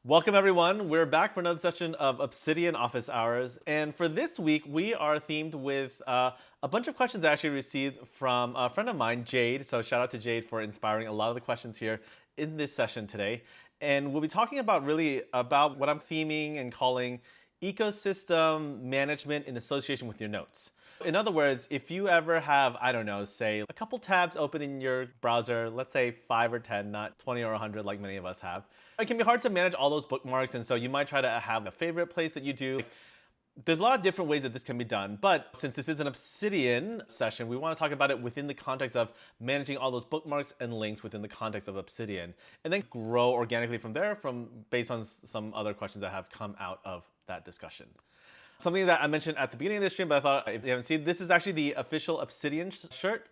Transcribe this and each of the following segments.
Welcome, everyone. We're back for another session of Obsidian Office Hours. And for this week, we are themed with a bunch of questions I actually received from a friend of mine, Jade. So shout out to Jade for inspiring a lot of the questions here in this session today. And we'll be talking about what I'm theming and calling ecosystem management in association with your notes. In other words, if you ever have, I don't know, say a couple tabs open in your browser, let's say 5 or 10, not 20 or 100 like many of us have, it can be hard to manage all those bookmarks, and so you might try to have a favorite place that you do. There's a lot of different ways that this can be done, but since this is an Obsidian session, we want to talk about it within the context of managing all those bookmarks and links within the context of Obsidian, and then grow organically from there based on some other questions that have come out of that discussion. Something that I mentioned at the beginning of this stream, but I thought if you haven't seen, this is actually the official Obsidian shirt.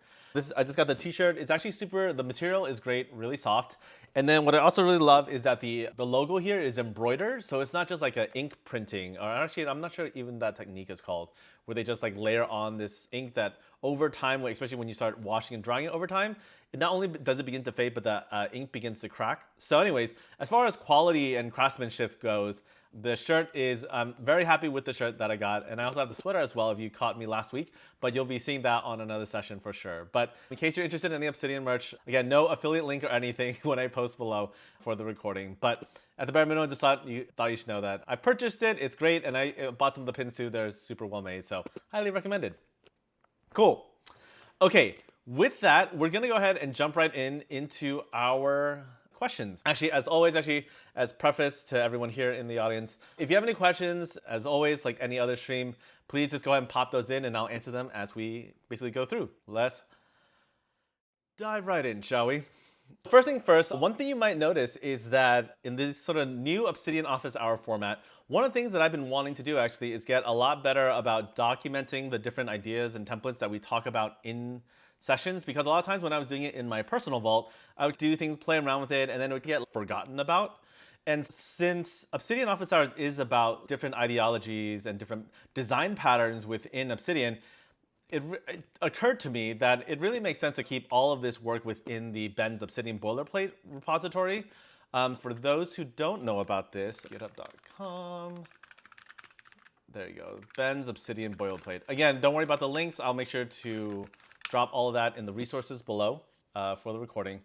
I just got the t-shirt. It's actually the material is great, really soft. And then what I also really love is that the logo here is embroidered. So it's not just like an ink printing, or actually, I'm not sure even that technique is called, where they just like layer on this ink that over time, especially when you start washing and drying it over time, it not only does it begin to fade, but the ink begins to crack. So anyways, as far as quality and craftsmanship goes, the shirt I'm very happy with the shirt that I got. And I also have the sweater as well if you caught me last week, but you'll be seeing that on another session for sure. But in case you're interested in any Obsidian merch, again, no affiliate link or anything when I post below for the recording. But at the bare minimum, just thought you should know that I purchased it. It's great. And I bought some of the pins too. They're super well made. So highly recommended. Cool. Okay. With that, we're going to go ahead and jump right into our questions. Actually, as preface to everyone here in the audience, if you have any questions, as always, like any other stream, please just go ahead and pop those in and I'll answer them as we basically go through. Let's dive right in, shall we? First thing first, one thing you might notice is that in this sort of new Obsidian Office Hour format, one of the things that I've been wanting to do actually is get a lot better about documenting the different ideas and templates that we talk about in sessions, because a lot of times when I was doing it in my personal vault, I would do things, play around with it, and then it would get forgotten about. And since Obsidian Office Hours is about different ideologies and different design patterns within Obsidian, it occurred to me that it really makes sense to keep all of this work within the Ben's Obsidian boilerplate repository. For those who don't know about this, github.com. There you go, Ben's Obsidian boilerplate. Again, don't worry about the links. I'll make sure to drop all of that in the resources below for the recording.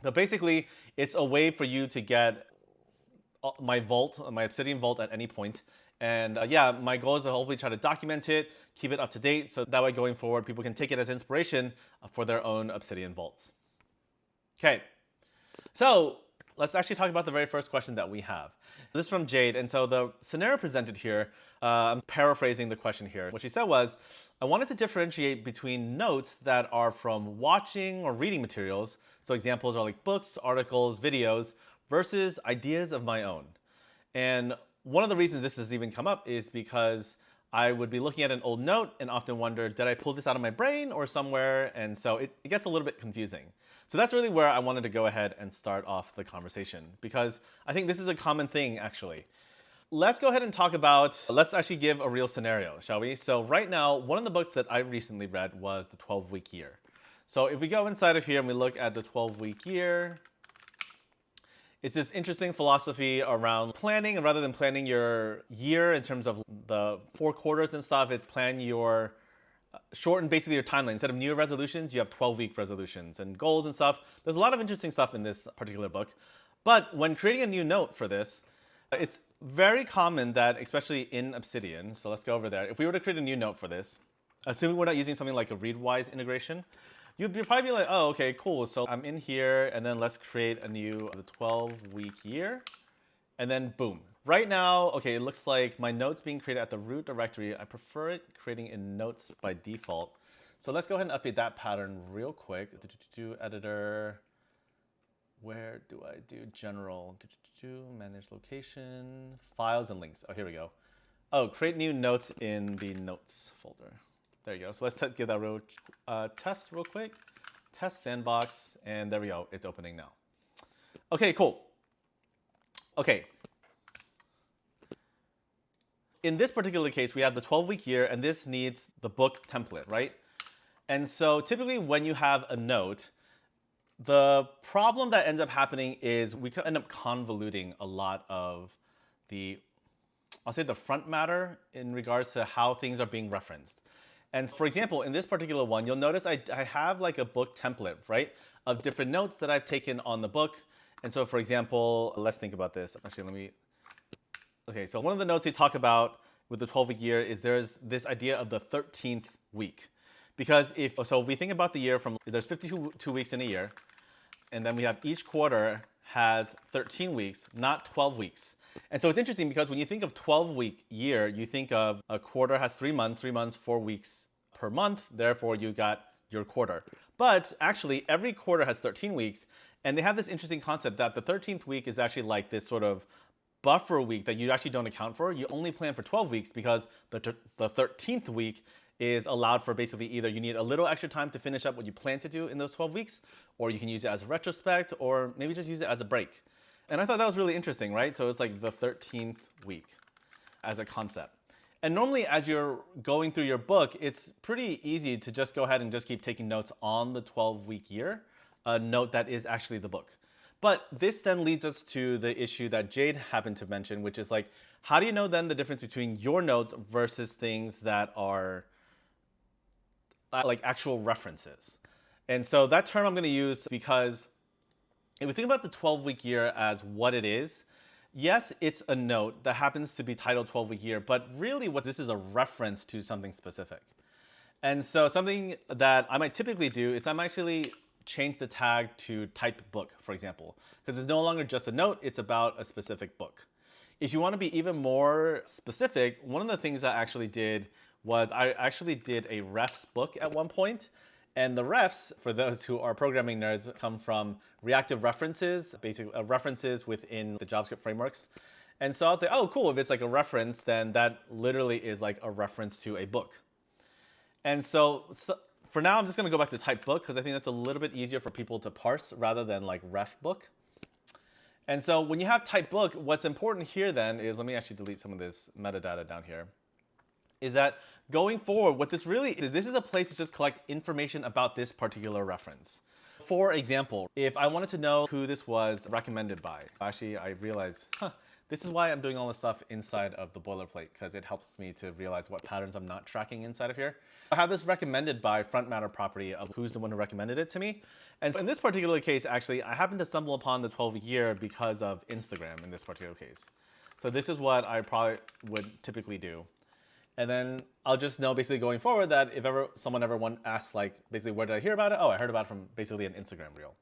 But basically, it's a way for you to get my Obsidian Vault at any point. And yeah, my goal is to hopefully try to document it, keep it up to date, so that way going forward, people can take it as inspiration for their own Obsidian Vaults. Okay, so let's actually talk about the very first question that we have. This is from Jade, and so the scenario presented here, I'm paraphrasing the question here. What she said was, I wanted to differentiate between notes that are from watching or reading materials, so examples are like books, articles, videos, versus ideas of my own. And one of the reasons this has even come up is because I would be looking at an old note and often wonder, did I pull this out of my brain or somewhere? And so it gets a little bit confusing. So that's really where I wanted to go ahead and start off the conversation, because I think this is a common thing actually. Let's go ahead and let's actually give a real scenario, shall we? So right now, one of the books that I recently read was The 12-Week Year. So if we go inside of here and we look at the 12-week year, it's this interesting philosophy around planning, and rather than planning your year in terms of the 4 quarters and stuff, it's shorten basically your timeline. Instead of New Year resolutions, you have 12-week resolutions and goals and stuff. There's a lot of interesting stuff in this particular book. But when creating a new note for this, it's very common that, especially in Obsidian, so let's go over there. If we were to create a new note for this, assuming we're not using something like a Readwise integration, you'd probably be like, oh, okay, cool. So I'm in here, and then let's create a new 12-week year, and then boom. Right now, okay, it looks like my notes being created at the root directory. I prefer it creating in notes by default. So let's go ahead and update that pattern real quick. Editor, where do I do general? Manage location, files and links. Oh, here we go. Oh, create new notes in the notes folder. There you go. So let's give that test real quick. Test sandbox, and there we go. It's opening now. Okay, cool. Okay. In this particular case, we have the 12-week year, and this needs the book template, right? And so typically when you have a note, The problem that ends up happening is we could end up convoluting a lot of the, I'll say the front matter in regards to how things are being referenced. And for example, in this particular one, you'll notice I have like a book template, right? Of different notes that I've taken on the book. And so for example, let's think about this. Actually, okay, so one of the notes they talk about with the 12-week year is there's this idea of the 13th week. Because if we think about the year from, there's 52 weeks in a year, and then we have each quarter has 13 weeks, not 12 weeks. And so it's interesting because when you think of 12-week year, you think of a quarter has 3 months, 4 weeks per month, therefore you got your quarter. But actually, every quarter has 13 weeks, and they have this interesting concept that the 13th week is actually like this sort of buffer week that you actually don't account for. You only plan for 12 weeks because the 13th week is allowed for basically either you need a little extra time to finish up what you plan to do in those 12 weeks, or you can use it as a retrospect, or maybe just use it as a break. And I thought that was really interesting, right? So it's like the 13th week as a concept. And normally as you're going through your book, it's pretty easy to just go ahead and just keep taking notes on the 12-week year, a note that is actually the book. But this then leads us to the issue that Jade happened to mention, which is like, how do you know then the difference between your notes versus things that are like actual references? And so that term I'm going to use because if we think about the 12-week year as what it is, yes, it's a note that happens to be titled 12-week year, but really what this is a reference to something specific. And so something that I might typically do is I'm actually change the tag to type book, for example, because it's no longer just a note, it's about a specific book. If you want to be even more specific, one of the things I actually did was I actually did a refs book at one point. And the refs, for those who are programming nerds, come from reactive references, basically references within the JavaScript frameworks. And so I'll say, oh, cool, if it's like a reference, then that literally is like a reference to a book. And so for now, I'm just going to go back to type book because I think that's a little bit easier for people to parse rather than like ref book. And so when you have type book, what's important here then is, let me actually delete some of this metadata down here, is that going forward, what this really is, this is a place to just collect information about this particular reference. For example, if I wanted to know who this was recommended by, actually I realized, this is why I'm doing all this stuff inside of the boilerplate, because it helps me to realize what patterns I'm not tracking inside of here. I have this recommended by front matter property of who's the one who recommended it to me. And so in this particular case, actually, I happened to stumble upon the 12-week year because of Instagram in this particular case. So this is what I probably would typically do. And then I'll just know basically going forward that if ever someone asks like basically where did I hear about it? Oh, I heard about it from basically an Instagram reel.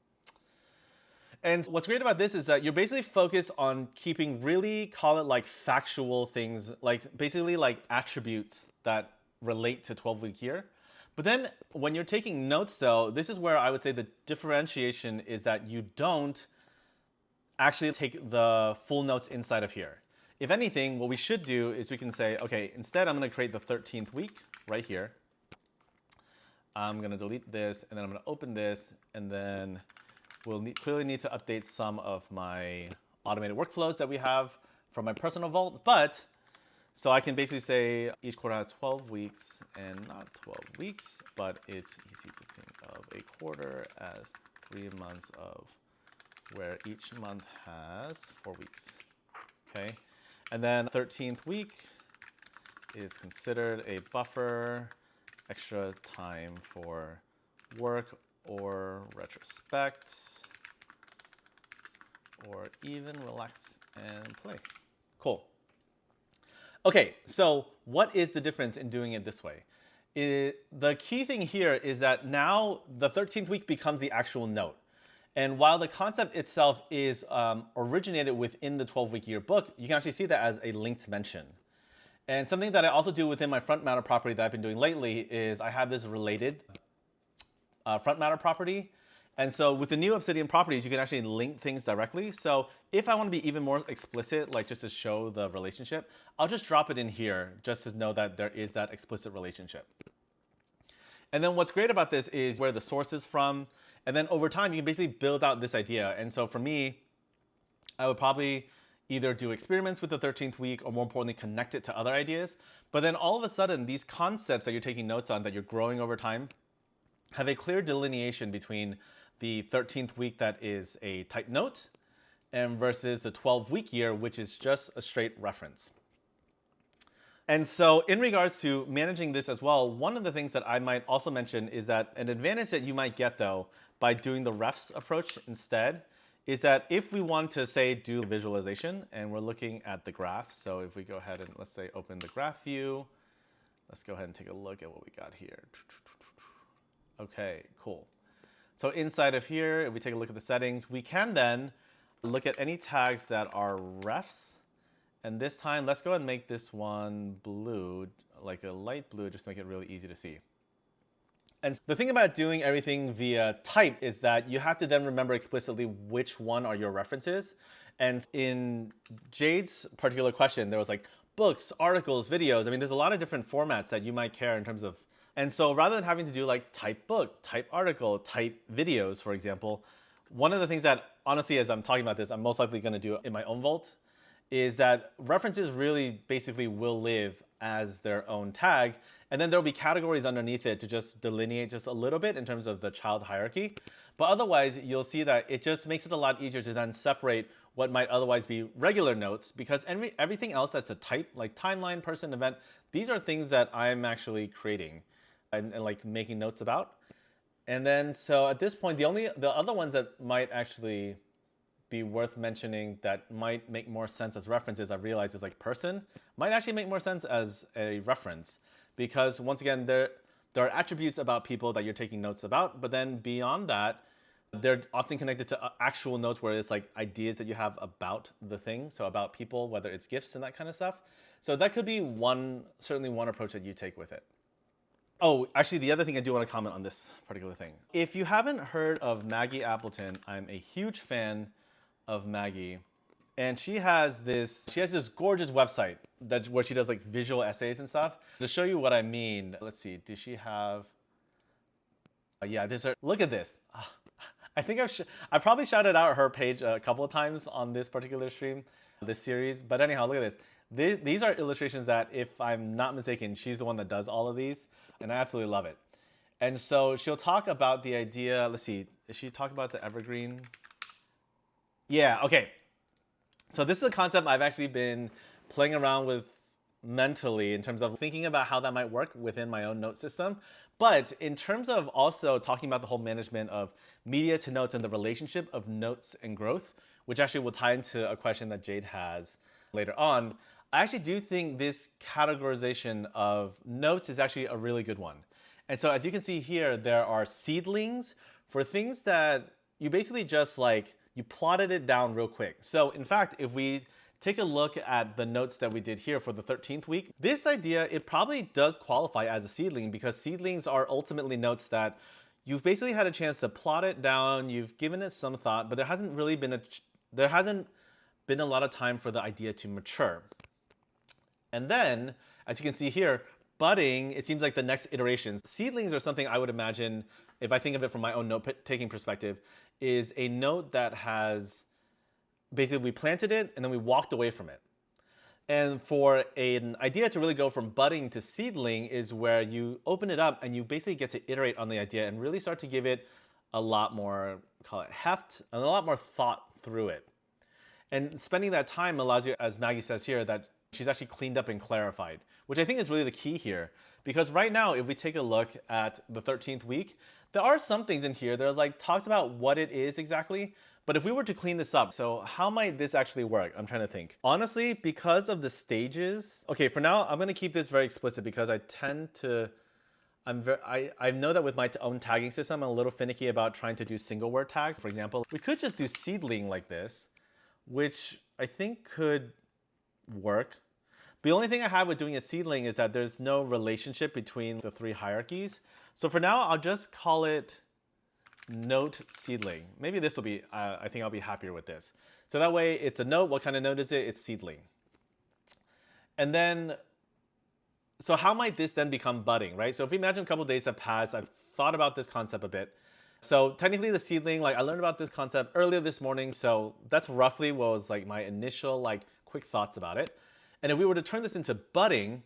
And what's great about this is that you're basically focused on keeping really, call it like factual things, like basically like attributes that relate to 12-week year. But then when you're taking notes though, this is where I would say the differentiation is that you don't actually take the full notes inside of here. If anything, what we should do is we can say, okay, instead I'm going to create the 13th week right here. I'm going to delete this, and then I'm going to open this, and then we'll clearly need to update some of my automated workflows that we have from my personal vault. But so I can basically say each quarter has 12 weeks, and not 12 weeks, but it's easy to think of a quarter as 3 months of where each month has 4 weeks. Okay. And then 13th week is considered a buffer, extra time for work or retrospect, or even relax and play. Cool. Okay, so what is the difference in doing it this way? The key thing here is that now the 13th week becomes the actual note. And while the concept itself is originated within the 12-week year book, you can actually see that as a linked mention. And something that I also do within my front matter property that I've been doing lately is I have this related front matter property. And so with the new Obsidian properties, you can actually link things directly. So if I want to be even more explicit, like just to show the relationship, I'll just drop it in here just to know that there is that explicit relationship. And then what's great about this is where the source is from. And then over time, you can basically build out this idea. And so for me, I would probably either do experiments with the 13th week or more importantly, connect it to other ideas. But then all of a sudden, these concepts that you're taking notes on, that you're growing over time, have a clear delineation between the 13th week that is a type note, and versus the 12-week year, which is just a straight reference. And so in regards to managing this as well, one of the things that I might also mention is that an advantage that you might get though by doing the refs approach instead is that if we want to say do visualization and we're looking at the graph, so if we go ahead and let's say open the graph view, let's go ahead and take a look at what we got here. Okay, cool. So inside of here, if we take a look at the settings, we can then look at any tags that are refs. And this time, let's go ahead and make this one blue, like a light blue, just to make it really easy to see. And the thing about doing everything via type is that you have to then remember explicitly which one are your references. And in Jade's particular question, there was like books, articles, videos. I mean, there's a lot of different formats that you might care in terms of. And so rather than having to do like type book, type article, type videos, for example, one of the things that honestly, as I'm talking about this, I'm most likely going to do in my own vault is that references really basically will live as their own tag. And then there'll be categories underneath it to just delineate just a little bit in terms of the child hierarchy. But otherwise, you'll see that it just makes it a lot easier to then separate what might otherwise be regular notes, because everything else that's a type, like timeline, person, event, these are things that I'm actually creating and like making notes about. And then, so at this point, the other ones that might actually be worth mentioning that might make more sense as references, I've realized, is like person might actually make more sense as a reference, because once again, there are attributes about people that you're taking notes about, but then beyond that, they're often connected to actual notes where it's like ideas that you have about the thing, so about people, whether it's gifts and that kind of stuff. So that could be certainly one approach that you take with it. Oh, actually, the other thing I do want to comment on this particular thing. If you haven't heard of Maggie Appleton, I'm a huge fan of Maggie, and she has this gorgeous website where she does like visual essays and stuff. To show you what I mean, let's see, does she have? Yeah, look at this. I think I probably shouted out her page a couple of times on this particular stream, this series. But anyhow, look at this. These are illustrations that, if I'm not mistaken, she's the one that does all of these, and I absolutely love it. And so she'll talk about the idea. Let's see, does she talk about the evergreen? Yeah, okay. So this is a concept I've actually been playing around with mentally in terms of thinking about how that might work within my own note system. But in terms of also talking about the whole management of media to notes and the relationship of notes and growth, which actually will tie into a question that Jade has later on, I actually do think this categorization of notes is actually a really good one. And so as you can see here, there are seedlings for things that you basically just like, you plotted it down real quick. So in fact, if we take a look at the notes that we did here for the 13th week, this idea, it probably does qualify as a seedling, because seedlings are ultimately notes that you've basically had a chance to plot it down, you've given it some thought, but there hasn't been a lot of time for the idea to mature. And then, as you can see here, budding, it seems like the next iteration. Seedlings are something I would imagine, if I think of it from my own note-taking perspective, is a note that has, basically we planted it and then we walked away from it. And for an idea to really go from budding to seedling is where you open it up and you basically get to iterate on the idea and really start to give it a lot more, call it heft, and a lot more thought through it. And spending that time allows you, as Maggie says here, that she's actually cleaned up and clarified, which I think is really the key here. Because right now, if we take a look at the 13th week, there are some things in here that are like talked about what it is exactly. But if we were to clean this up, so how might this actually work? I'm trying to think. Honestly, because of the stages, okay, for now, I'm going to keep this very explicit because I tend to, I know that with my own tagging system, I'm a little finicky about trying to do single word tags. For example, we could just do seedling like this, which I think could work. The only thing I have with doing a seedling is that there's no relationship between the three hierarchies. So for now, I'll just call it note seedling. Maybe this will be, I think I'll be happier with this. So that way it's a note. What kind of note is it? It's seedling. And then, so how might this then become budding, right? So if we imagine a couple of days have passed, I've thought about this concept a bit. So technically the seedling, like I learned about this concept earlier this morning. So that's roughly what was like my initial like quick thoughts about it. And if we were to turn this into budding,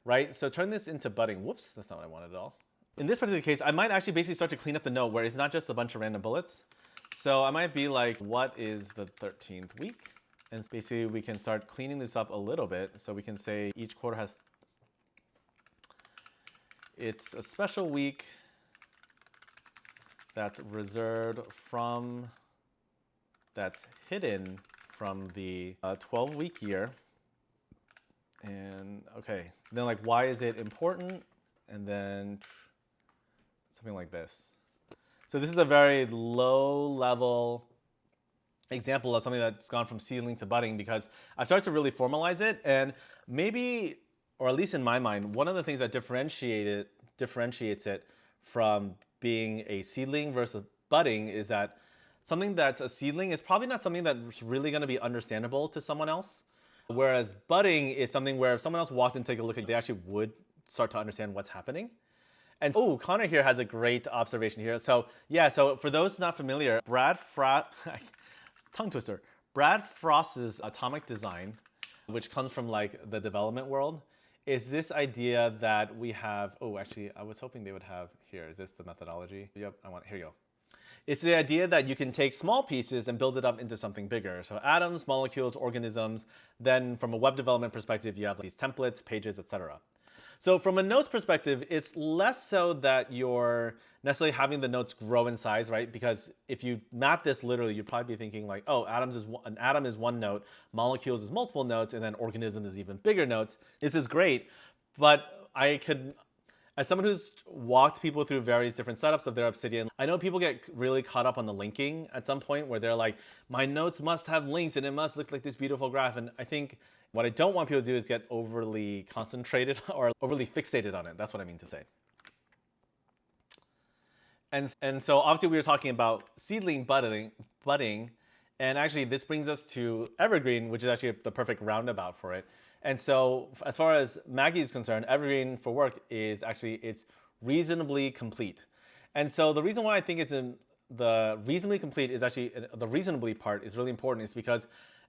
right? So turn this into budding. Whoops, that's not what I wanted at all. In this particular case, I might actually basically start to clean up the note where it's not just a bunch of random bullets. So I might be like, what is the 13th week? And basically we can start cleaning this up a little bit. So we can say each quarter has, it's a special week that's reserved from, that's hidden from the 12-week year. And okay, then like, why is it important? And then something like this. So this is a very low level example of something that's gone from seedling to budding, because I've started to really formalize it. And maybe, or at least in my mind, one of the things that differentiates it from being a seedling versus budding is that something that's a seedling is probably not something that's really going to be understandable to someone else. Whereas budding is something where if someone else walked in and take a look at it, they actually would start to understand what's happening. And oh, Connor here has a great observation here. So yeah, so for those not familiar, tongue twister, Brad Frost's atomic design, which comes from like the development world, is this idea that we have, oh, actually, I was hoping they would have here. Is this the methodology? Yep, here you go. It's the idea that you can take small pieces and build it up into something bigger. So atoms, molecules, organisms. Then from a web development perspective, you have these templates, pages, etc. So from a notes perspective, it's less so that you're necessarily having the notes grow in size, right? Because if you map this literally, you'd probably be thinking like, oh, an atom is one note, molecules is multiple notes, and then organism is even bigger notes. This is great, but as someone who's walked people through various different setups of their Obsidian, I know people get really caught up on the linking at some point where they're like, my notes must have links and it must look like this beautiful graph. And I think what I don't want people to do is get overly concentrated or overly fixated on it. That's what I mean to say. And so obviously we were talking about seedling budding, and actually this brings us to Evergreen, which is actually the perfect roundabout for it. And so as far as Maggie is concerned, Evergreen for work is actually, it's reasonably complete. And so the reason why I think the reasonably complete is actually, the reasonably part is really important, is because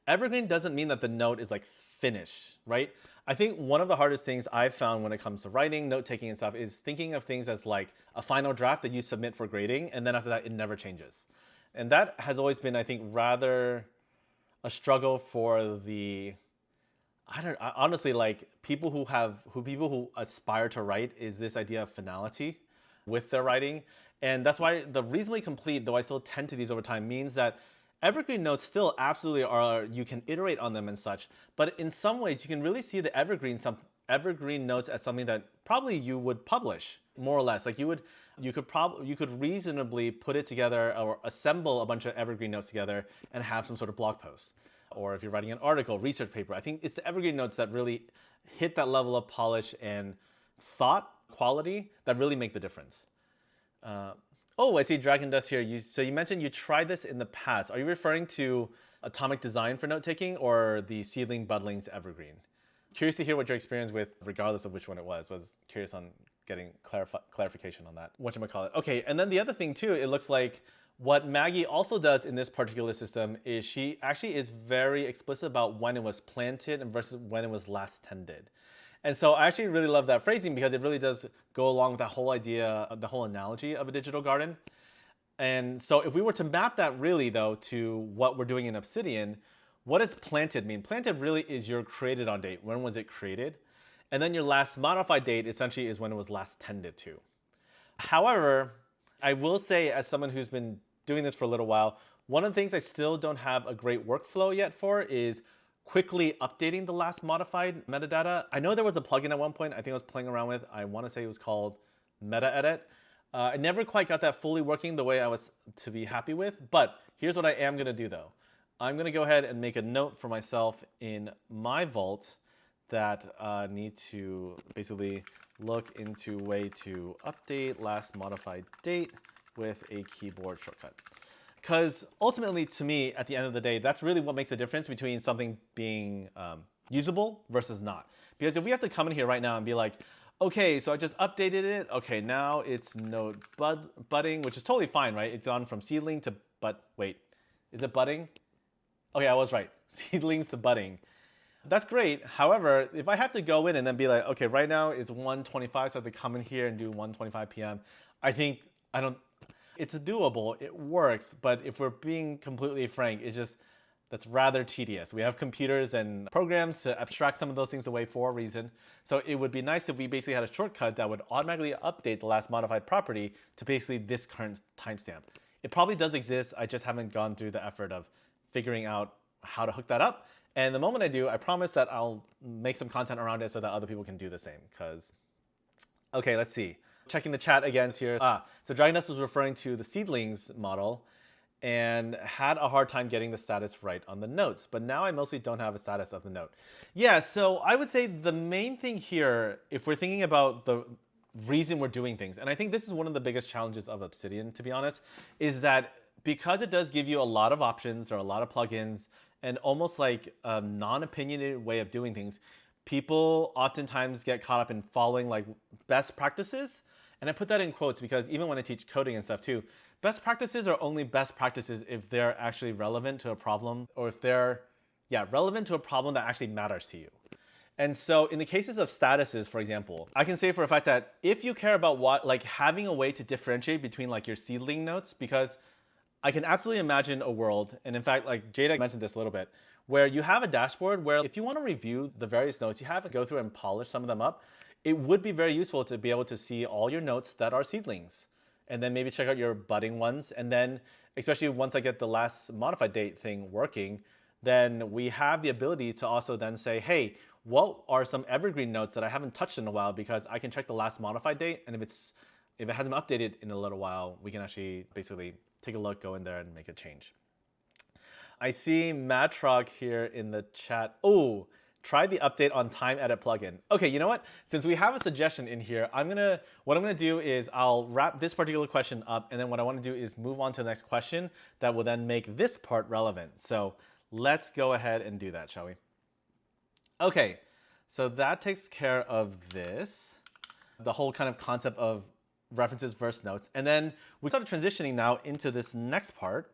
Evergreen doesn't mean that the note is like finished, right? I think one of the hardest things I've found when it comes to writing, note taking and stuff is thinking of things as like a final draft that you submit for grading, and then after that it never changes. And that has always been, I think, rather a struggle for honestly, like people who aspire to write, is this idea of finality with their writing. And that's why the reasonably complete, though I still tend to these over time, means that Evergreen notes still absolutely are, you can iterate on them and such, but in some ways you can really see the evergreen notes as something that probably you would publish, more or less. Like you could reasonably put it together or assemble a bunch of evergreen notes together and have some sort of blog post. Or if you're writing an article, research paper, I think it's the evergreen notes that really hit that level of polish and thought quality that really make the difference. Oh, I see Dragon Dust here. So you mentioned you tried this in the past. Are you referring to atomic design for note taking or the seedling buddlings evergreen? Curious to hear what your experience with, regardless of which one it was curious on getting clarification on that. Whatchamacallit. Okay, and then the other thing too, it looks like what Maggie also does in this particular system is she actually is very explicit about when it was planted and versus when it was last tended. And so I actually really love that phrasing because it really does go along with that whole idea, the whole analogy of a digital garden. And so if we were to map that really though to what we're doing in Obsidian, what does planted mean? Planted really is your created on date. When was it created? And then your last modified date essentially is when it was last tended to. However, I will say, as someone who's been doing this for a little while, one of the things I still don't have a great workflow yet for is quickly updating the last modified metadata. I know there was a plugin at one point I think I was playing around with. I want to say it was called MetaEdit. I never quite got that fully working the way I was to be happy with, but here's what I am going to do though. I'm going to go ahead and make a note for myself in my vault that need to basically look into way to update last modified date with a keyboard shortcut. Because ultimately, to me, at the end of the day, that's really what makes the difference between something being usable versus not. Because if we have to come in here right now and be like, okay, so I just updated it. Okay, now it's node budding, which is totally fine, right? It's gone from seedling to wait, is it budding? Okay, I was right. Seedlings to budding. That's great. However, if I have to go in and then be like, okay, right now it's 1:25, so I have to come in here and do 1:25 p.m. I think I don't. It's doable. It works. But if we're being completely frank, it's just that's rather tedious. We have computers and programs to abstract some of those things away for a reason. So it would be nice if we basically had a shortcut that would automatically update the last modified property to basically this current timestamp. It probably does exist. I just haven't gone through the effort of figuring out how to hook that up. And the moment I do, I promise that I'll make some content around it so that other people can do the same. Because, okay, let's see. Checking the chat again here. So Dragon Dust was referring to the seedlings model and had a hard time getting the status right on the notes. But now I mostly don't have a status of the note. Yeah, so I would say the main thing here, if we're thinking about the reason we're doing things, and I think this is one of the biggest challenges of Obsidian, to be honest, is that because it does give you a lot of options or a lot of plugins and almost like a non-opinionated way of doing things, people oftentimes get caught up in following like best practices. And I put that in quotes because even when I teach coding and stuff too, best practices are only best practices if they're actually relevant to a problem, or if they're, relevant to a problem that actually matters to you. And so in the cases of statuses, for example, I can say for a fact that if you care about what, like having a way to differentiate between like your seedling notes, because I can absolutely imagine a world, and in fact, like Jada mentioned this a little bit, where you have a dashboard where if you want to review the various notes, you have to go through and polish some of them up. It would be very useful to be able to see all your notes that are seedlings, and then maybe check out your budding ones. And then, especially once I get the last modified date thing working, then we have the ability to also then say, hey, what are some evergreen notes that I haven't touched in a while, because I can check the last modified date, and if it hasn't been updated in a little while, we can actually basically take a look, go in there and make a change. I see Matrog here in the chat. Oh, try the update on time edit plugin. Okay, you know what? Since we have a suggestion in here, what I'm gonna do is I'll wrap this particular question up, and then what I wanna do is move on to the next question that will then make this part relevant. So let's go ahead and do that, shall we? Okay, so that takes care of this, the whole kind of concept of references versus notes. And then we started transitioning now into this next part,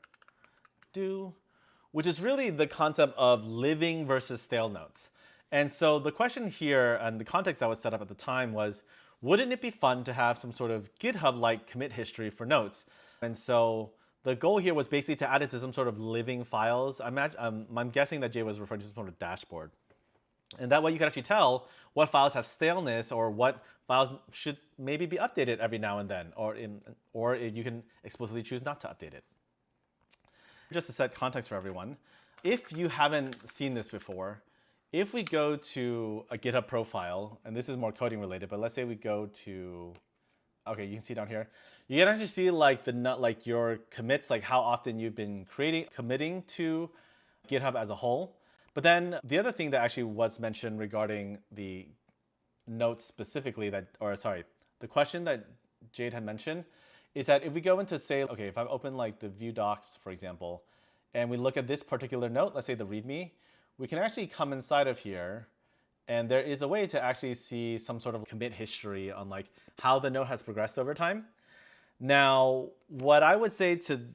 which is really the concept of living versus stale notes. And so the question here and the context that was set up at the time was, wouldn't it be fun to have some sort of GitHub-like commit history for notes? And so the goal here was basically to add it to some sort of living files. I'm guessing that Jay was referring to some sort of dashboard. And that way you can actually tell what files have staleness or what files should maybe be updated every now and then, or you can explicitly choose not to update it. Just to set context for everyone, if you haven't seen this before, if we go to a GitHub profile, and this is more coding related, but let's say we go to, okay, you can see down here, you can actually see like your commits, like how often you've been committing to GitHub as a whole. But then the other thing that actually was mentioned regarding the notes specifically the question that Jade had mentioned is that if we go into say, okay, if I open like the view docs, for example, and we look at this particular note, let's say the README, we can actually come inside of here, and there is a way to actually see some sort of commit history on like how the note has progressed over time. Now, what I would say okay,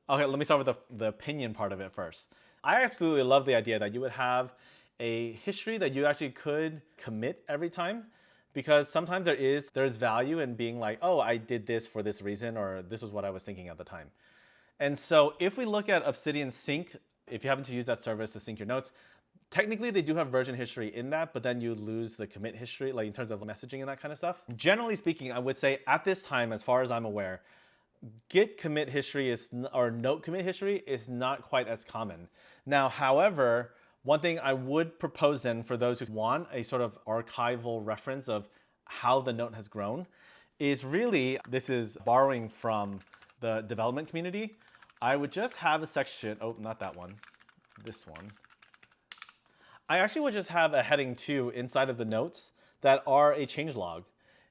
let me start with the opinion part of it first. I absolutely love the idea that you would have a history that you actually could commit every time, because sometimes there's value in being like, oh, I did this for this reason, or this is what I was thinking at the time. And so if we look at Obsidian Sync, if you happen to use that service to sync your notes, technically they do have version history in that, but then you lose the commit history, like in terms of messaging and that kind of stuff. Generally speaking, I would say at this time, as far as I'm aware, Git commit history or note commit history is not quite as common. Now, however, one thing I would propose then for those who want a sort of archival reference of how the note has grown is really, this is borrowing from the development community. I would just have a section, oh, not that one, this one. I actually would just have a heading too inside of the notes that are a changelog.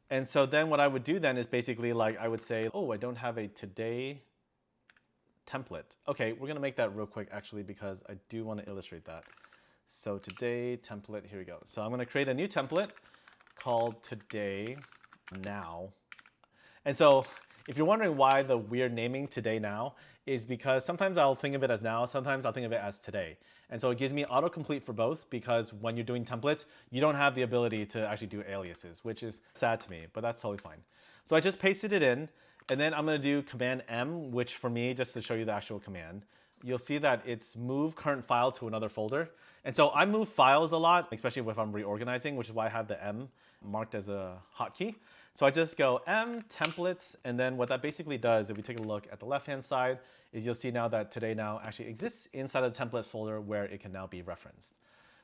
And so then what I would do then is basically like, I would say, oh, I don't have a today template. Okay, we're gonna make that real quick actually, because I do wanna illustrate that. So today template, here we go. So I'm gonna create a new template called today now. And so If you're wondering why the weird naming today now is because sometimes I'll think of it as now, sometimes I'll think of it as today. And so it gives me autocomplete for both because when you're doing templates, you don't have the ability to actually do aliases, which is sad to me, but that's totally fine. So I just pasted it in, and then I'm gonna do Command M, which for me, just to show you the actual command, you'll see that it's move current file to another folder. And so I move files a lot, especially if I'm reorganizing, which is why I have the M marked as a hotkey. So I just go M templates, and then what that basically does, if we take a look at the left-hand side, is you'll see now that Today Now actually exists inside of the templates folder where it can now be referenced.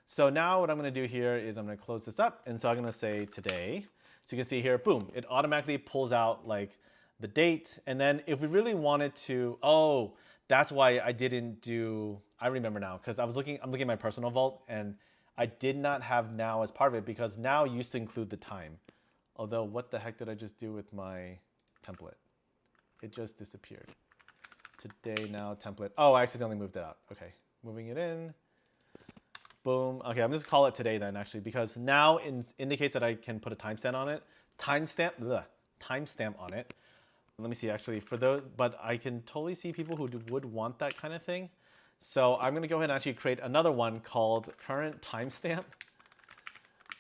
So now what I'm gonna do here is I'm gonna close this up, and so I'm gonna say today. So you can see here, boom, it automatically pulls out like the date, and then if we really wanted to, oh, that's why I didn't do, I remember now, because I'm looking at my personal vault, and I did not have now as part of it because now used to include the time. Although, what the heck did I just do with my template? It just disappeared. Today Now template. Oh, I accidentally moved it out. Okay, moving it in. Boom. Okay, I'm just call it today then actually because now indicates that I can put a timestamp on it. Timestamp on it. Let me see actually for those, but I can totally see people who would want that kind of thing. So I'm gonna go ahead and actually create another one called current timestamp.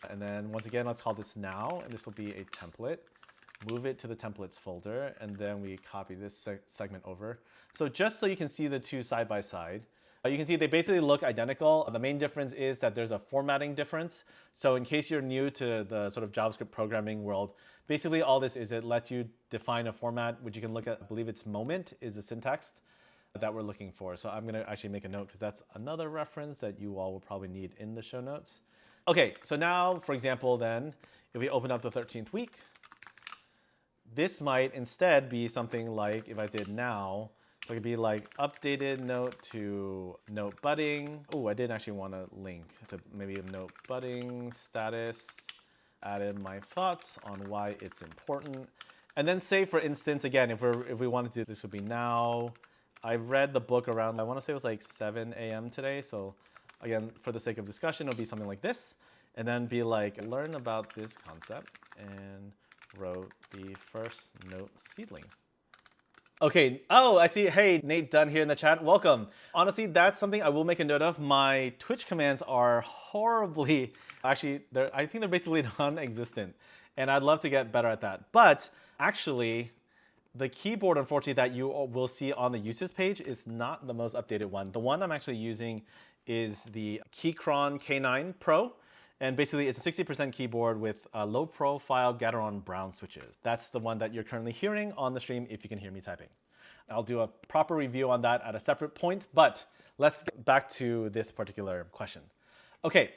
And then once again, let's call this now, and this will be a template. Move it to the templates folder, and then we copy this segment over. So just so you can see the two side by side, you can see they basically look identical. The main difference is that there's a formatting difference. So in case you're new to the sort of JavaScript programming world, basically all this is it lets you define a format, which you can look at, I believe it's moment is the syntax that we're looking for. So I'm gonna actually make a note because that's another reference that you all will probably need in the show notes. Okay, so now, for example, then, if we open up the 13th week, this might instead be something like, if I did now, so it could be like updated note to note budding. Oh, I didn't actually want to link to maybe note budding status, added my thoughts on why it's important. And then say, for instance, again, if we wanted to, this would be now. I read the book around, I want to say it was like 7 a.m. today, so again, for the sake of discussion, it'll be something like this, and then be like, learn about this concept, and wrote the first note seedling. Okay, oh, I see, hey, Nate Dunn here in the chat, welcome. Honestly, that's something I will make a note of. My Twitch commands are horribly, actually, I think they're basically non-existent, and I'd love to get better at that. But actually, the keyboard, unfortunately, that you will see on the uses page is not the most updated one. The one I'm actually using is the Keychron K9 Pro. And basically, it's a 60% keyboard with low profile Gateron Brown switches. That's the one that you're currently hearing on the stream if you can hear me typing. I'll do a proper review on that at a separate point, but let's get back to this particular question. Okay,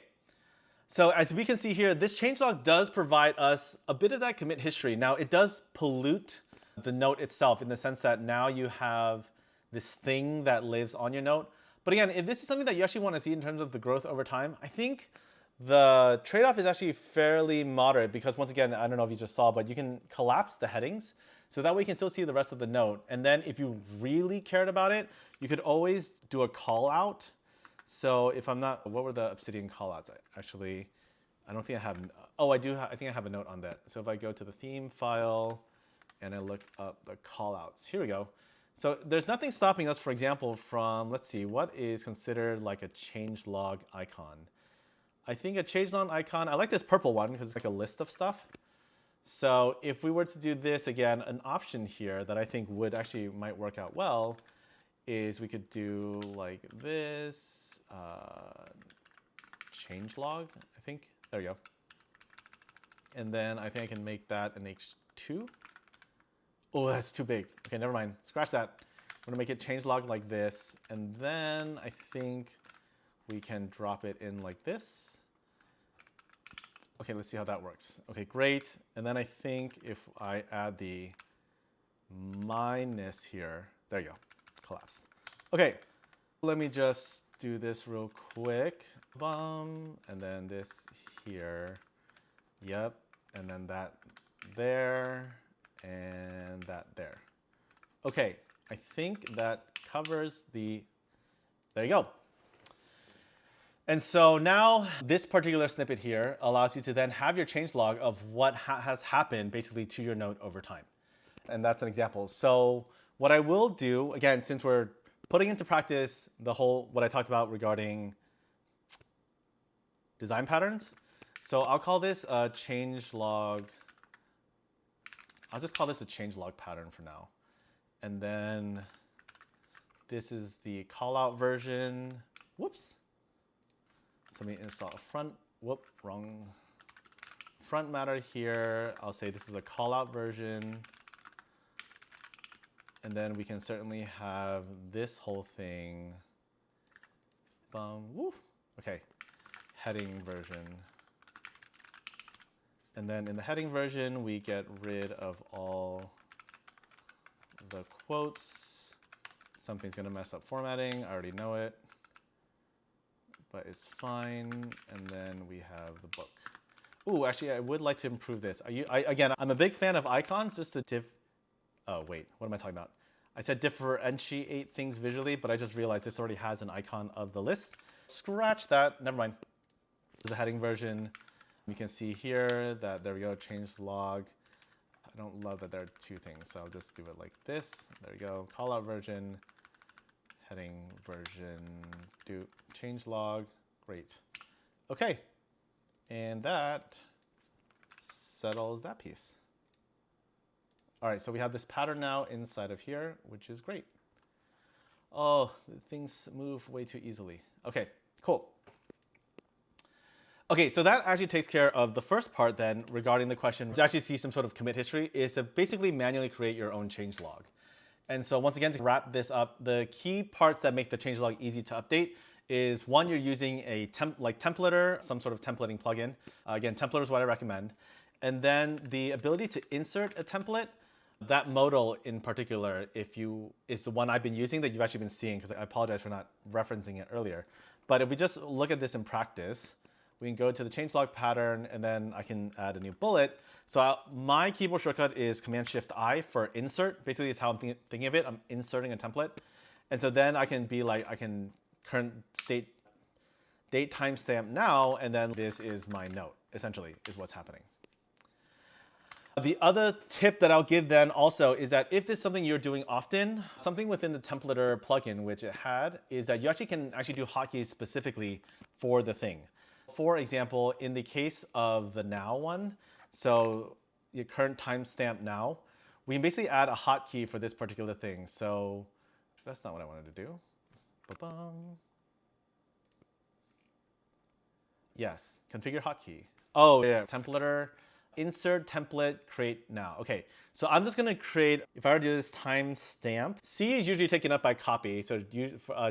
so as we can see here, this changelog does provide us a bit of that commit history. Now, it does pollute the note itself in the sense that now you have this thing that lives on your note. But again, if this is something that you actually want to see in terms of the growth over time, I think the trade-off is actually fairly moderate because once again, I don't know if you just saw, but you can collapse the headings so that way you can still see the rest of the note. And then if you really cared about it, you could always do a call out. So if I'm not, what were the Obsidian call outs? Actually, I don't think I have, oh, I do, I think I have a note on that. So if I go to the theme file and I look up the call outs, here we go. So there's nothing stopping us, for example, from, let's see, what is considered like a changelog icon? I think a changelog icon, I like this purple one because it's like a list of stuff. So if we were to do this again, an option here that I think would actually might work out well is we could do like this, changelog, I think. There you go. And then I think I can make that an H2. Oh, that's too big. Okay, never mind. Scratch that. I'm gonna make it changelog like this, and then I think we can drop it in like this. Okay, let's see how that works. Okay, great. And then I think if I add the minus here, there you go, collapsed. Okay, let me just do this real quick. And then this here. Yep, and then that there. And that there. Okay, I think that covers the, there you go. And so now this particular snippet here allows you to then have your changelog of what has happened basically to your note over time. And that's an example. So what I will do, again, since we're putting into practice what I talked about regarding design patterns, so I'll call this a changelog. I'll just call this a changelog pattern for now. And then this is the callout version. Whoops. So let me install a front matter here. I'll say this is a callout version. And then we can certainly have this whole thing. Okay, heading version. And then in the heading version, we get rid of all the quotes. Something's gonna mess up formatting, I already know it, but it's fine. And then we have the book. Ooh, actually, I would like to improve this. Again, I'm a big fan of icons just to oh, wait, what am I talking about? I said differentiate things visually, but I just realized this already has an icon of the list. Scratch that, never mind. This is the heading version. You can see here that, there we go, change log. I don't love that there are two things, so I'll just do it like this. There we go, callout version, heading version, do change log, great. Okay, and that settles that piece. All right, so we have this pattern now inside of here, which is great. Oh, things move way too easily. Okay, cool. Okay, so that actually takes care of the first part then regarding the question to actually see some sort of commit history is to basically manually create your own changelog. And so once again, to wrap this up, the key parts that make the changelog easy to update is one, you're using a Templater, some sort of templating plugin. Again, Templater is what I recommend. And then the ability to insert a template, that modal in particular, is the one I've been using that you've actually been seeing, because I apologize for not referencing it earlier. But if we just look at this in practice, we can go to the changelog pattern, and then I can add a new bullet. So my keyboard shortcut is Command-Shift-I for insert. Basically, is how I'm thinking of it. I'm inserting a template. And so then I can be like, I can current date timestamp now, and then this is my note, essentially, is what's happening. The other tip that I'll give then also is that if this is something you're doing often, something within the Templater plugin, which it had, is that you can do hotkeys specifically for the thing. For example, in the case of the now one, so your current timestamp now, we can basically add a hotkey for this particular thing. So that's not what I wanted to do. Ba-bum. Yes, configure hotkey. Oh yeah, Templater, insert template, create now. Okay, so I'm just gonna create, if I were to do this timestamp, C is usually taken up by copy, so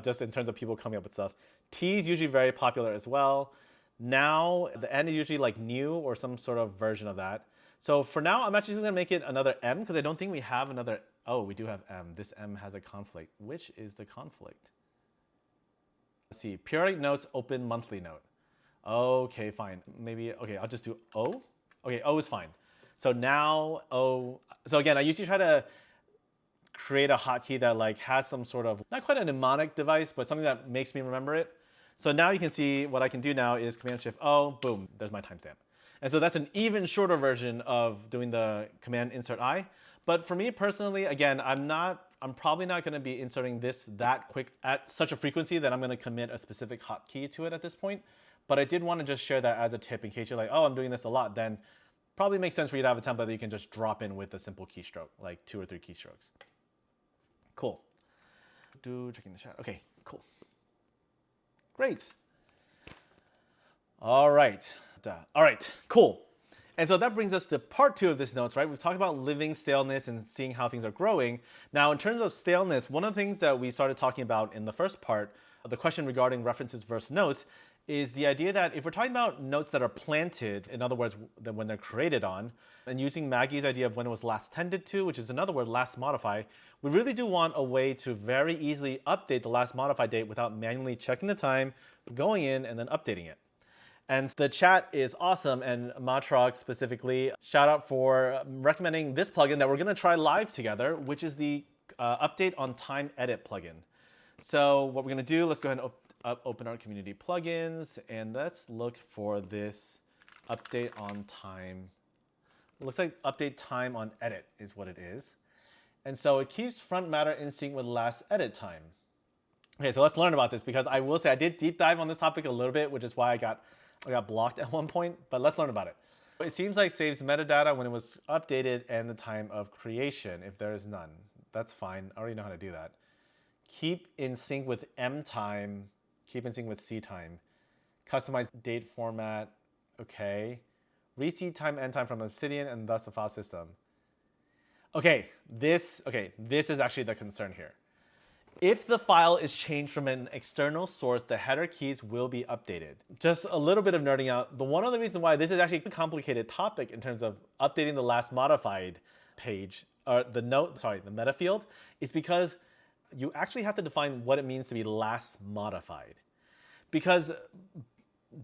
just in terms of people coming up with stuff. T is usually very popular as well. Now, the N is usually like new or some sort of version of that. So for now, I'm actually just gonna make it another M because I don't think we have another, oh, we do have M. This M has a conflict. Which is the conflict? Let's see, periodic notes, open monthly note. Okay, fine. Maybe, okay, I'll just do O. Okay, O is fine. So now O, so again, I usually try to create a hotkey that like has some sort of, not quite a mnemonic device, but something that makes me remember it. So now you can see what I can do now is Command-Shift-O, boom, there's my timestamp. And so that's an even shorter version of doing the Command-Insert-I. But for me personally, again, I'm probably not gonna be inserting this that quick at such a frequency that I'm gonna commit a specific hotkey to it at this point. But I did wanna just share that as a tip in case you're like, oh, I'm doing this a lot, then probably makes sense for you to have a template that you can just drop in with a simple keystroke, like 2 or 3 keystrokes. Cool. Checking the chat, okay, cool. Great. All right. All right, cool. And so that brings us to part 2 of this notes, right? We've talked about living staleness and seeing how things are growing. Now, in terms of staleness, one of the things that we started talking about in the first part, the question regarding references versus notes, is the idea that if we're talking about notes that are planted, in other words, when they're created on, and using Maggie's idea of when it was last tended to, which is another word, last modified, we really do want a way to very easily update the last modified date without manually checking the time, going in, and then updating it. And the chat is awesome, and Matrog specifically, shout out for recommending this plugin that we're gonna try live together, which is the update on time edit plugin. So what we're gonna do, let's go ahead and open our community plugins, and let's look for this update on time. It looks like update time on edit is what it is. And so it keeps front matter in sync with last edit time. Okay, so let's learn about this because I will say I did deep dive on this topic a little bit, which is why I got blocked at one point, but let's learn about it. It seems like saves metadata when it was updated and the time of creation, if there is none. That's fine. I already know how to do that. Keep in sync with M time, keep in sync with C time. Customize date format, okay. Read seed time, end time from Obsidian and thus the file system. Okay, this is actually the concern here. If the file is changed from an external source, the header keys will be updated. Just a little bit of nerding out. The one other reason why this is actually a complicated topic in terms of updating the last modified page, or the meta field, is because you actually have to define what it means to be last modified. Because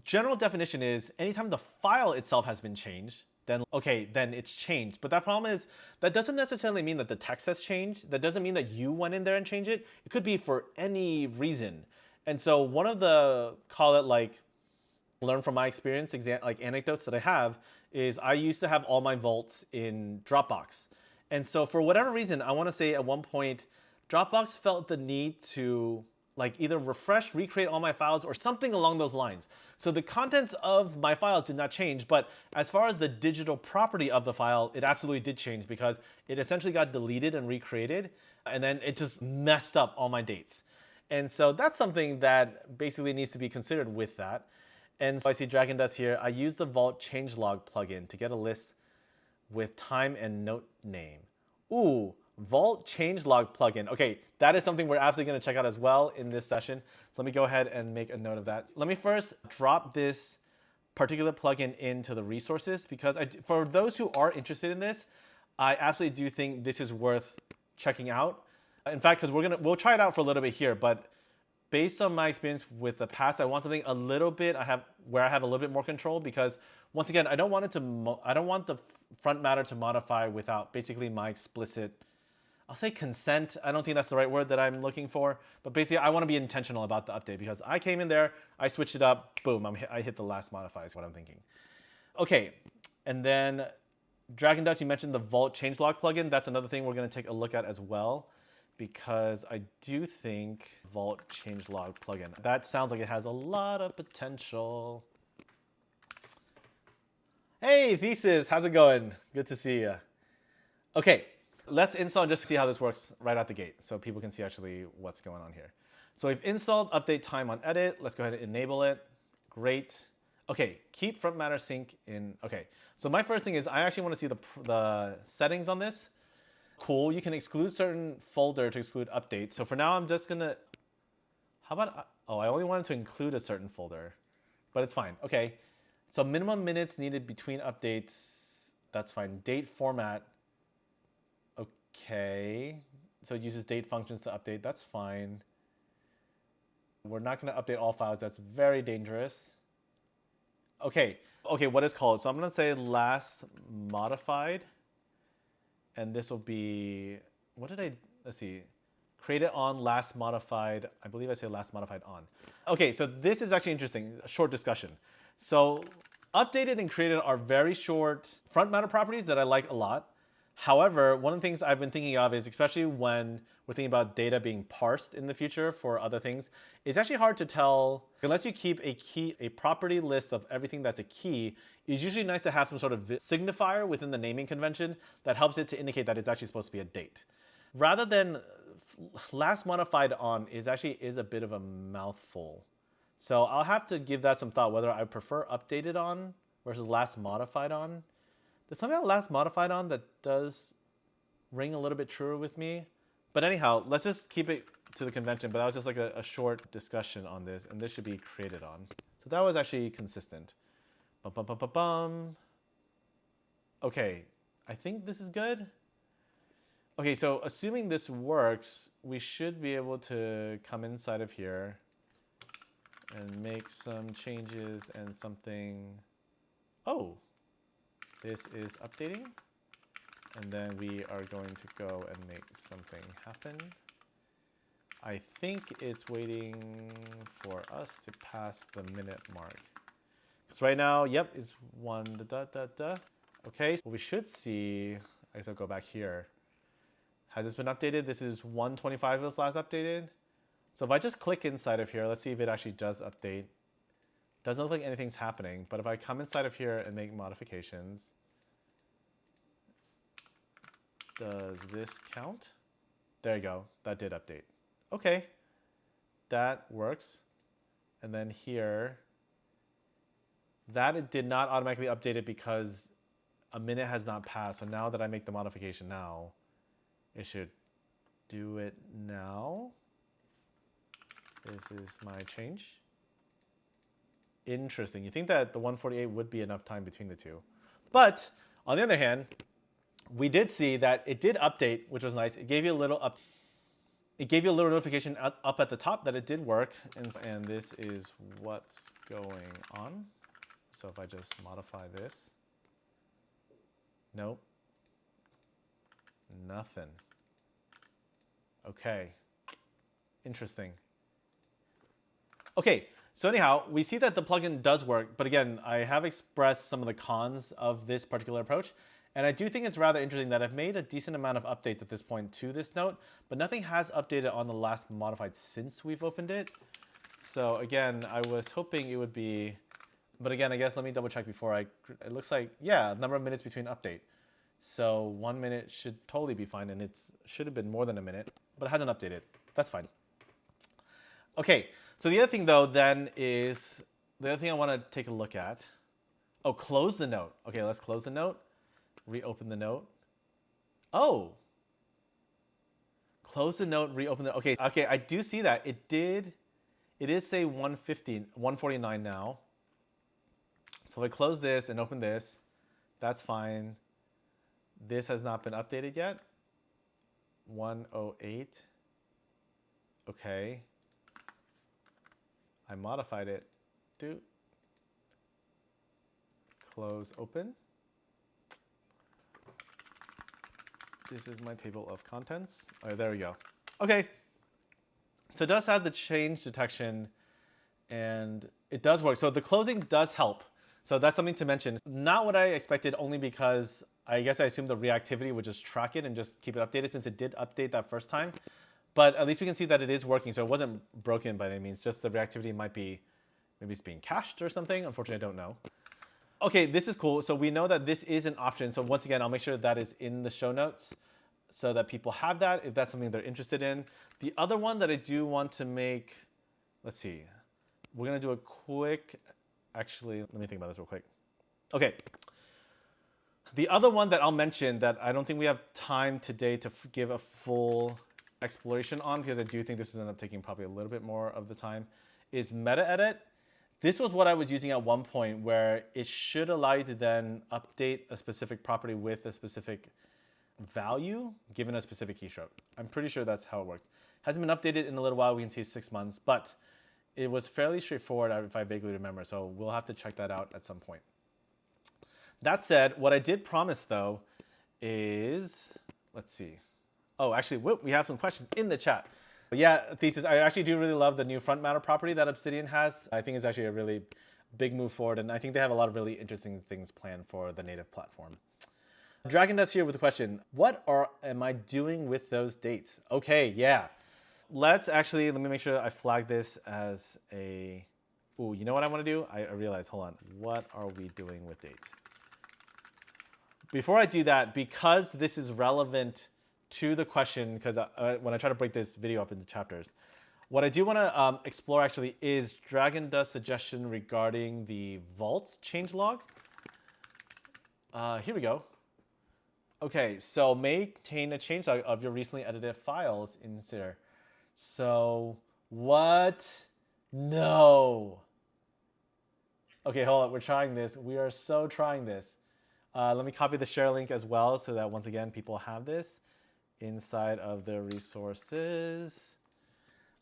general definition is anytime the file itself has been changed, then it's changed. But that problem is that doesn't necessarily mean that the text has changed. That doesn't mean that you went in there and changed it. It could be for any reason. And so one of the, call it like, learn from my experience, like anecdotes that I have, is I used to have all my vaults in Dropbox. And so for whatever reason, I want to say at one point, Dropbox felt the need to like either refresh, recreate all my files or something along those lines. So the contents of my files did not change, but as far as the digital property of the file, it absolutely did change because it essentially got deleted and recreated, and then it just messed up all my dates. And so that's something that basically needs to be considered with that. And so I see Dragon Dust here. I use the Vault changelog plugin to get a list with time and note name. Ooh, Vault changelog plugin. Okay, that is something we're absolutely going to check out as well in this session. So let me go ahead and make a note of that. Let me first drop this particular plugin into the resources because for those who are interested in this, I absolutely do think this is worth checking out. In fact, because we'll try it out for a little bit here, but based on my experience with the past, I want something a little bit where I have a little bit more control because once again, I don't want the front matter to modify without basically my explicit, I'll say consent. I don't think that's the right word that I'm looking for, but basically I want to be intentional about the update because I came in there, I switched it up, boom, I hit the last modify is what I'm thinking. Okay, and then Dragon Dust, you mentioned the Vault changelog plugin. That's another thing we're going to take a look at as well because I do think Vault changelog plugin, that sounds like it has a lot of potential. Hey, Thesis, how's it going? Good to see you. Okay. Let's install and just see how this works right out the gate so people can see actually what's going on here. So we've installed update time on edit. Let's go ahead and enable it. Great. Okay, keep front matter sync in. Okay, so my first thing is I actually want to see the settings on this. Cool, you can exclude certain folder to exclude updates. So for now, I'm just gonna, how about, I only wanted to include a certain folder, but it's fine. Okay, so minimum minutes needed between updates, that's fine. Date format. Okay, so it uses date functions to update. That's fine. We're not going to update all files. That's very dangerous. Okay, what is called? So I'm going to say last modified. And this will be, let's see. Created on last modified. I believe I say last modified on. Okay, so this is actually interesting. A short discussion. So updated and created are very short front matter properties that I like a lot. However, one of the things I've been thinking of is, especially when we're thinking about data being parsed in the future for other things, it's actually hard to tell. Unless you keep a property list of everything that's a key, it's usually nice to have some sort of signifier within the naming convention that helps it to indicate that it's actually supposed to be a date. Rather than last modified on is a bit of a mouthful. So I'll have to give that some thought whether I prefer updated on versus last modified on. There's something about last modified on that does ring a little bit truer with me. But anyhow, let's just keep it to the convention. But that was just like a short discussion on this. And this should be created on. So that was actually consistent. Bum, bum, bum, bum, bum. Okay, I think this is good. Okay, so assuming this works, we should be able to come inside of here and make some changes and something. Oh. This is updating, and then we are going to go and make something happen. I think it's waiting for us to pass the minute mark. So right now, yep, it's 1 . Okay, so we should see, I guess I'll go back here, Has this been updated? This is 125 was last updated. So if I just click inside of here, let's see if it actually does update. Doesn't look like anything's happening, but if I come inside of here and make modifications, does this count? There you go, that did update. Okay, that works. And then here, that it did not automatically update it because a minute has not passed. So now that I make the modification now, it should do it now. This is my change. Interesting. You think that the 148 would be enough time between the two. But on the other hand, we did see that it did update, which was nice. It gave you a little notification up at the top that it did work. And this is what's going on. So if I just modify this, nope, nothing. Okay, interesting. Okay, so anyhow, we see that the plugin does work, but again, I have expressed some of the cons of this particular approach, and I do think it's rather interesting that I've made a decent amount of updates at this point to this note, but nothing has updated on the last modified since we've opened it. So again, I was hoping it would be, but again, I guess let me double check before it looks like, yeah, number of minutes between update. So 1 minute should totally be fine, and it should have been more than a minute, but it hasn't updated. That's fine. Okay, so the other thing though then is, the other thing I want to take a look at, oh, close the note. Okay, let's close the note, reopen the note. Oh, close the note, reopen the, okay, I do see that. It is say 149 now. So if I close this and open this, that's fine. This has not been updated yet. 108. Okay. I modified it. Close, open. This is my table of contents. All right, there we go. Okay. So it does have the change detection and it does work. So the closing does help. So that's something to mention. Not what I expected, only because I guess I assumed the reactivity would just track it and just keep it updated since it did update that first time. But at least we can see that it is working. So it wasn't broken by any means. Just the reactivity might be, maybe it's being cached or something. Unfortunately, I don't know. Okay, this is cool. So we know that this is an option. So once again, I'll make sure that is in the show notes so that people have that if that's something they're interested in. The other one that I do want to make, let's see. We're going to do a quick, actually, let me think about this real quick. Okay. The other one that I'll mention that I don't think we have time today to give a full exploration on, because I do think this will end up taking probably a little bit more of the time, is meta edit. This was what I was using at one point where it should allow you to then update a specific property with a specific value given a specific keystroke. I'm pretty sure that's how it works. Hasn't been updated in a little while. We can see 6 months, but it was fairly straightforward if I vaguely remember. So we'll have to check that out at some point. That said, what I did promise though is, let's see. Oh, actually, we have some questions in the chat. But yeah, Thesis, I actually do really love the new front matter property that Obsidian has. I think it's actually a really big move forward, and I think they have a lot of really interesting things planned for the native platform. Dragon Dust here with a question. What am I doing with those dates? Okay, yeah. Let me make sure I flag this as a, ooh, you know what I want to do? I realize, hold on. What are we doing with dates? Before I do that, because this is relevant to the question, because when I try to break this video up into chapters, what I do want to explore actually is Dragon Dust's suggestion regarding the Vault changelog. Here we go. Okay, so maintain a changelog of your recently edited files in here. So what? No. Okay, hold on. We're trying this. We are so trying this. Let me copy the share link as well so that once again people have this inside of their resources.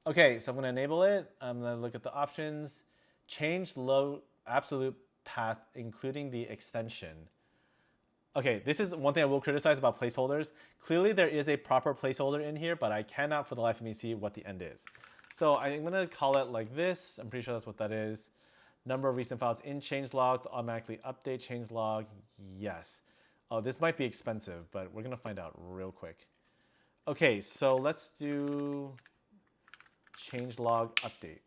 Okay, so I'm going to enable it. I'm going to look at the options. Change low absolute path, including the extension. Okay, this is one thing I will criticize about placeholders. Clearly there is a proper placeholder in here, but I cannot for the life of me see what the end is. So I'm going to call it like this. I'm pretty sure that's what that is. Number of recent files in changelogs, automatically update changelog. Yes. Oh, this might be expensive, but we're going to find out real quick. Okay, so let's do changelog update.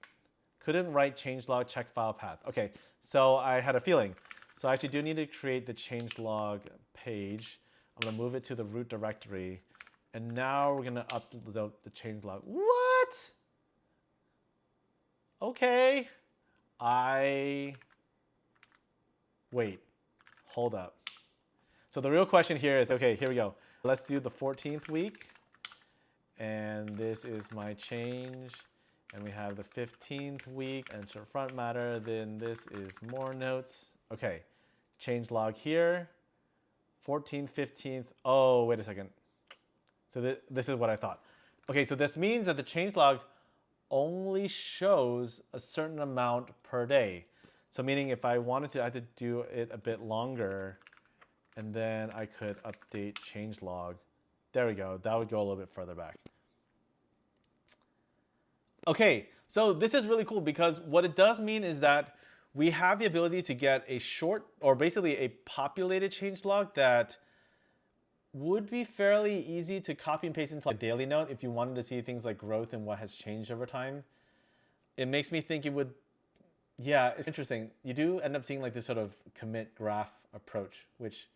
Couldn't write changelog check file path. Okay, so I had a feeling. So I actually do need to create the changelog page. I'm gonna move it to the root directory. And now we're gonna upload the changelog. What? Okay. Wait, hold up. So the real question here is, okay, here we go. Let's do the 14th week. And this is my change. And we have the 15th week, enter front matter. Then this is more notes. Okay, change log here. 14th, 15th. Oh, wait a second. So this is what I thought. Okay, so this means that the change log only shows a certain amount per day. So meaning if I wanted to, I had to do it a bit longer, and then I could update change log. There we go. That would go a little bit further back. Okay, so this is really cool because what it does mean is that we have the ability to get a short, or basically a populated changelog that would be fairly easy to copy and paste into a daily note if you wanted to see things like growth and what has changed over time. It makes me think it would, yeah, it's interesting. You do end up seeing like this sort of commit graph approach, which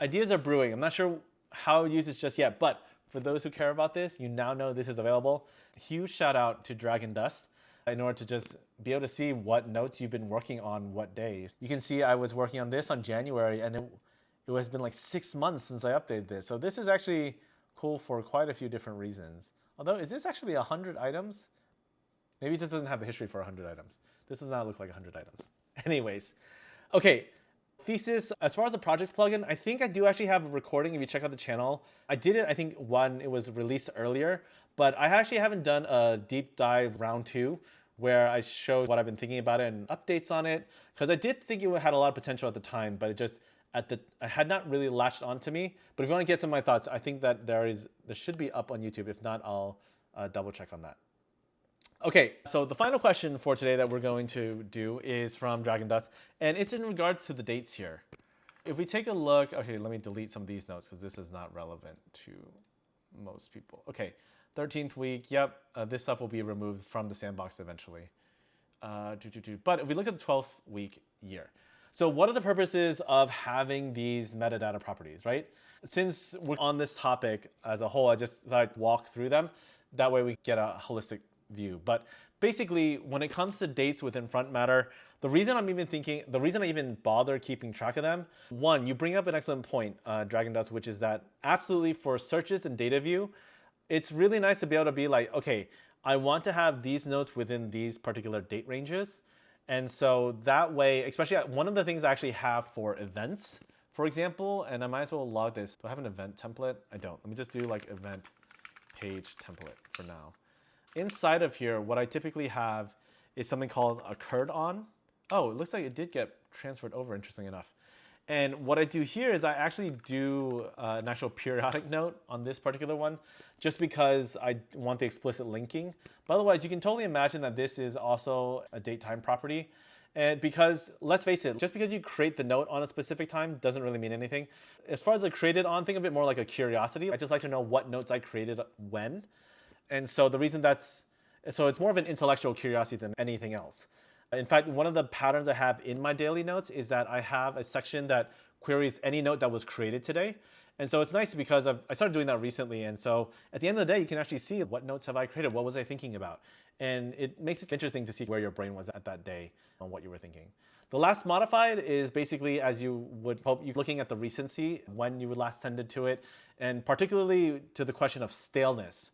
ideas are brewing. I'm not sure how to use this just yet, but for those who care about this, you now know this is available. Huge shout out to Dragon Dust in order to just be able to see what notes you've been working on what days. You can see I was working on this on January, and it has been like 6 months since I updated this. So this is actually cool for quite a few different reasons. Although, is this actually 100 items? Maybe it just doesn't have the history for 100 items. This does not look like 100 items. Anyways, okay. Thesis, as far as the projects plugin, I think I do actually have a recording if you check out the channel. I did it, I think, when it was released earlier, but I actually haven't done a deep dive round 2 where I showed what I've been thinking about it and updates on it, because I did think it had a lot of potential at the time, but it just, I had not really latched onto me. But if you want to get some of my thoughts, I think that there should be up on YouTube. If not, I'll double check on that. Okay, so the final question for today that we're going to do is from Dragon Dust, and it's in regards to the dates here. If we take a look, okay, let me delete some of these notes because this is not relevant to most people. Okay, 13th week, yep, this stuff will be removed from the sandbox eventually. But if we look at the 12th week year, so what are the purposes of having these metadata properties, right? Since we're on this topic as a whole, I just thought I'd walk through them. That way we get a holistic view. But basically, when it comes to dates within front matter, the reason I even bother keeping track of them, one, you bring up an excellent point, Dragon Dust, which is that absolutely for searches and data view, it's really nice to be able to be like, okay, I want to have these notes within these particular date ranges. And so that way, especially one of the things I actually have for events, for example, and I might as well log this. Do I have an event template? I don't. Let me just do like event page template for now. Inside of here, what I typically have is something called occurred on. Oh, it looks like it did get transferred over, interesting enough. And what I do here is I actually do an actual periodic note on this particular one, just because I want the explicit linking. But otherwise, you can totally imagine that this is also a date time property. And because, let's face it, just because you create the note on a specific time doesn't really mean anything. As far as the created on, think of it more like a curiosity. I just like to know what notes I created when. And so the reason so it's more of an intellectual curiosity than anything else. In fact, one of the patterns I have in my daily notes is that I have a section that queries any note that was created today. And so it's nice because I started doing that recently. And so at the end of the day, you can actually see what notes have I created, what was I thinking about? And it makes it interesting to see where your brain was at that day on what you were thinking. The last modified is basically as you would hope, you're looking at the recency, when you would last tended to it, and particularly to the question of staleness.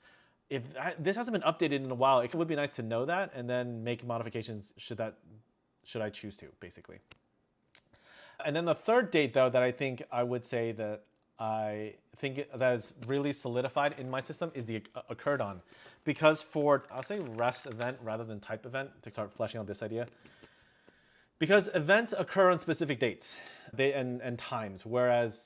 If this hasn't been updated in a while, it would be nice to know that and then make modifications should I choose to, basically. And then the third date, though, that I think I would say that I think that is really solidified in my system is the occurred on. Because for, I'll say refs event rather than type event to start fleshing out this idea. Because events occur on specific dates and times, whereas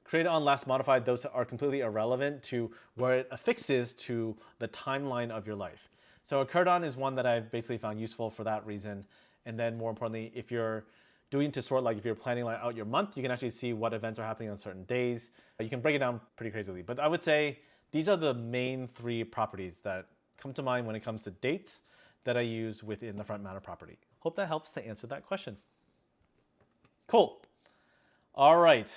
created on last modified, those are completely irrelevant to where it affixes to the timeline of your life. So occurred on is one that I've basically found useful for that reason. And then more importantly, if you're doing to sort, like if you're planning like out your month, you can actually see what events are happening on certain days. You can break it down pretty crazily. But I would say These are the main three properties that come to mind when it comes to dates that I use within the front matter property. Hope that helps to answer that question. Cool. All right.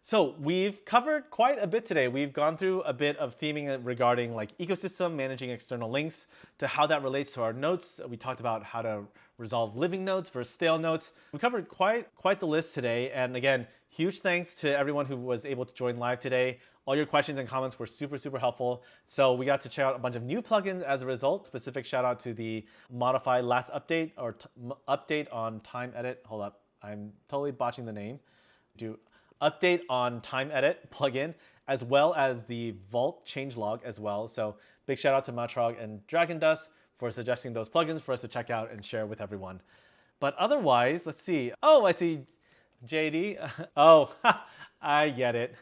So we've covered quite a bit today. We've gone through a bit of theming regarding like ecosystem, managing external links, to how that relates to our notes. We talked about how to resolve living notes versus stale notes. We covered quite the list today. And again, huge thanks to everyone who was able to join live today. All your questions and comments were super helpful. So we got to check out a bunch of new plugins as a result. Specific shout out to the Modify last update or update on time edit. Hold up, I'm totally botching the name. Do update on time edit plugin, as well as the Vault changelog as well. So big shout out to Matrog and Dragon Dust for suggesting those plugins for us to check out and share with everyone. But otherwise, let's see. Oh, I see JD. Oh, I get it.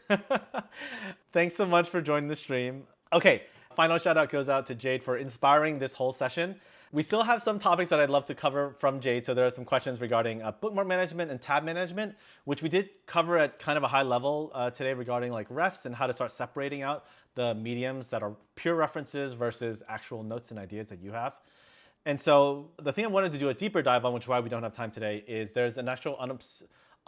Thanks so much for joining the stream. Okay, final shout out goes out to Jade for inspiring this whole session. We still have some topics that I'd love to cover from Jade. So there are some questions regarding bookmark management and tab management, which we did cover at kind of a high level today regarding like refs and how to start separating out the mediums that are pure references versus actual notes and ideas that you have. And so the thing I wanted to do a deeper dive on, which is why we don't have time today, is there's an actual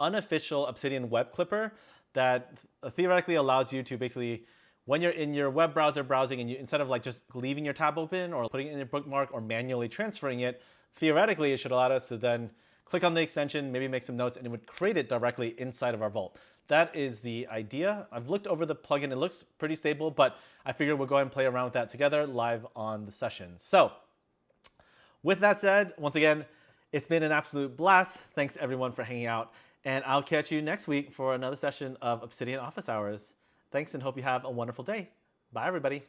unofficial Obsidian web clipper that theoretically allows you to basically, when you're in your web browser browsing and you, instead of like just leaving your tab open or putting it in your bookmark or manually transferring it, theoretically it should allow us to then click on the extension, maybe make some notes, and it would create it directly inside of our Vault. That is the idea. I've looked over the plugin, it looks pretty stable, but I figured we'll go ahead and play around with that together live on the session. So with that said, once again, it's been an absolute blast. Thanks everyone for hanging out, and I'll catch you next week for another session of Obsidian Office Hours. Thanks and hope you have a wonderful day. Bye everybody.